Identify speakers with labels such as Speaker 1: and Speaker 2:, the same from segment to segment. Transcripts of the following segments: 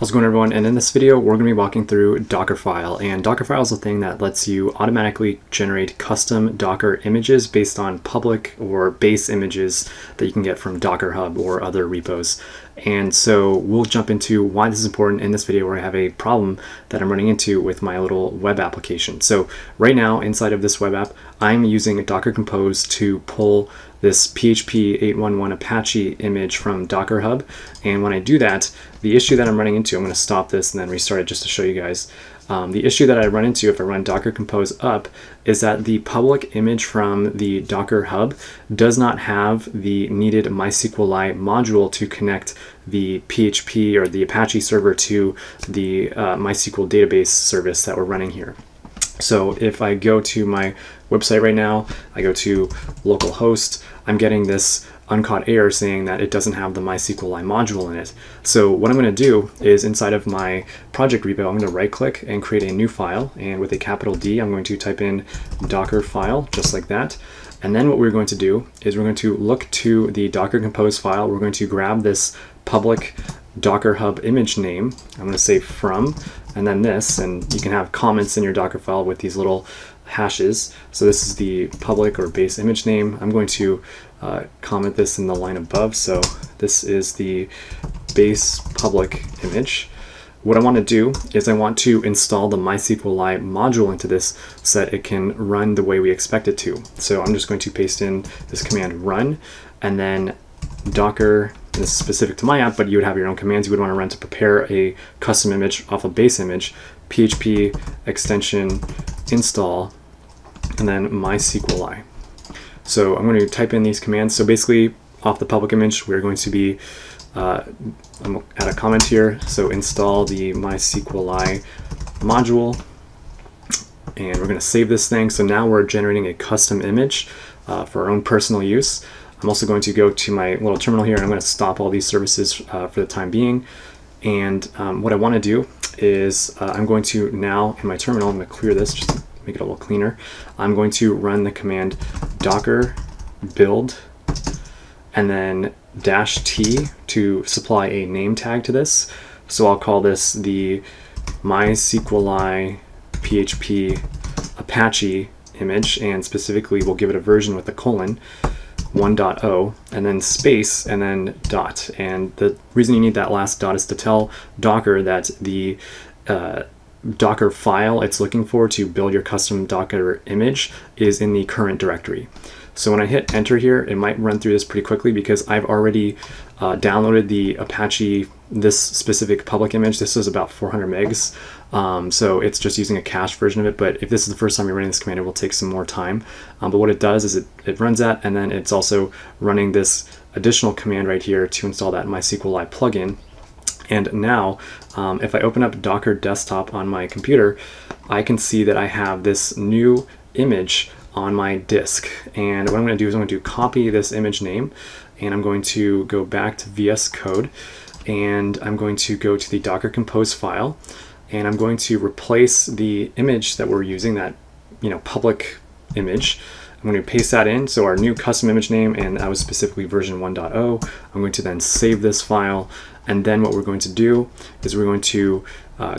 Speaker 1: How's it going, everyone? And in this video, we're going to be walking through Dockerfile. And Dockerfile is a thing that lets you automatically generate custom Docker images based on public or base images that you can get from DockerHub or other repos. And so we'll jump into why this is important in this video, where I have a problem that I'm running into with my little web application. So right now, inside of this web app, I'm using Docker Compose to pull this PHP 811 Apache image from DockerHub. And when I do that, the issue that I'm running into, I'm going to stop this and then restart it just to show you guys. The issue that I run into if I run Docker Compose up is that the public image from the DockerHub does not have the needed MySQLi module to connect the PHP or the Apache server to the MySQL database service that we're running here. So if I go to my website right now, I go to localhost, I'm getting this uncaught error saying that it doesn't have the MySQLi module in it. So what I'm going to do is inside of my project repo, I'm going to right click and create a new file. And with a capital D, I'm going to type in Dockerfile, just like that. And then what we're going to do is we're going to look to the Docker Compose file. We're going to grab this public DockerHub image name. I'm going to say from, and then this, and you can have comments in your Dockerfile with these little hashes. So this is the public or base image name. I'm going to comment this in the line above. So this is the base public image. What I want to do is I want to install the MySQLi module into this so that it can run the way we expect it to. So I'm just going to paste in this command run, and then Docker, this is specific to my app, but you would have your own commands you would want to run to prepare a custom image off a base image, PHP extension install, and then MySQLi. So I'm going to type in these commands. So basically off the public image, we're going to be, I'm going to add a comment here. So install the MySQLi module, and we're going to save this thing. So now we're generating a custom image for our own personal use. I'm also going to go to my little terminal here, and I'm going to stop all these services for the time being. And what I want to do is I'm going to now in my terminal, I'm going to clear this just to make it a little cleaner. I'm going to run the command docker build and then -t to supply a name tag to this. So I'll call this the MySQLi PHP Apache image, and specifically we'll give it a version with a colon 1.0 and then space and then dot. And the reason you need that last dot is to tell Docker that the Docker file it's looking for to build your custom Docker image is in the current directory. So when I hit enter here, it might run through this pretty quickly because I've already downloaded the Apache, this specific public image. This is about 400 megs. So it's just using a cached version of it. But if this is the first time you're running this command, it will take some more time. But what it does is it runs that, and then it's also running this additional command right here to install that MySQLi plugin. And now, if I open up Docker Desktop on my computer, I can see that I have this new image on my disk. And what I'm going to do is I'm going to copy this image name, and I'm going to go back to VS Code, and I'm going to go to the Docker Compose file, and I'm going to replace the image that we're using, that public image. I'm going to paste that in, so our new custom image name, and that was specifically version 1.0. I'm going to then save this file, and then what we're going to do is we're going to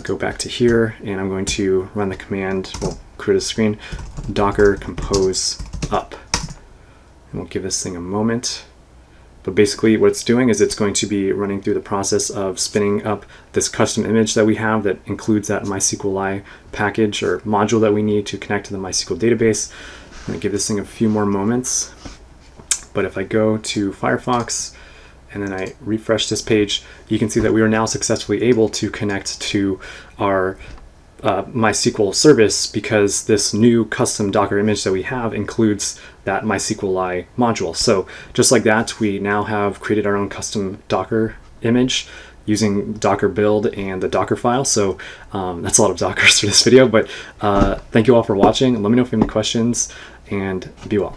Speaker 1: go back to here, and I'm going to run the command, well, create a screen, docker compose up. And we'll give this thing a moment. But basically what it's doing is it's going to be running through the process of spinning up this custom image that we have that includes that MySQLi package or module that we need to connect to the MySQL database. I'm going to give this thing a few more moments. But if I go to Firefox and then I refresh this page, you can see that we are now successfully able to connect to our MySQL service, because this new custom Docker image that we have includes that MySQLi module. So just like that, we now have created our own custom Docker image using Docker build and the Dockerfile. So that's a lot of Dockers for this video, but thank you all for watching. Let me know if you have any questions, and be well.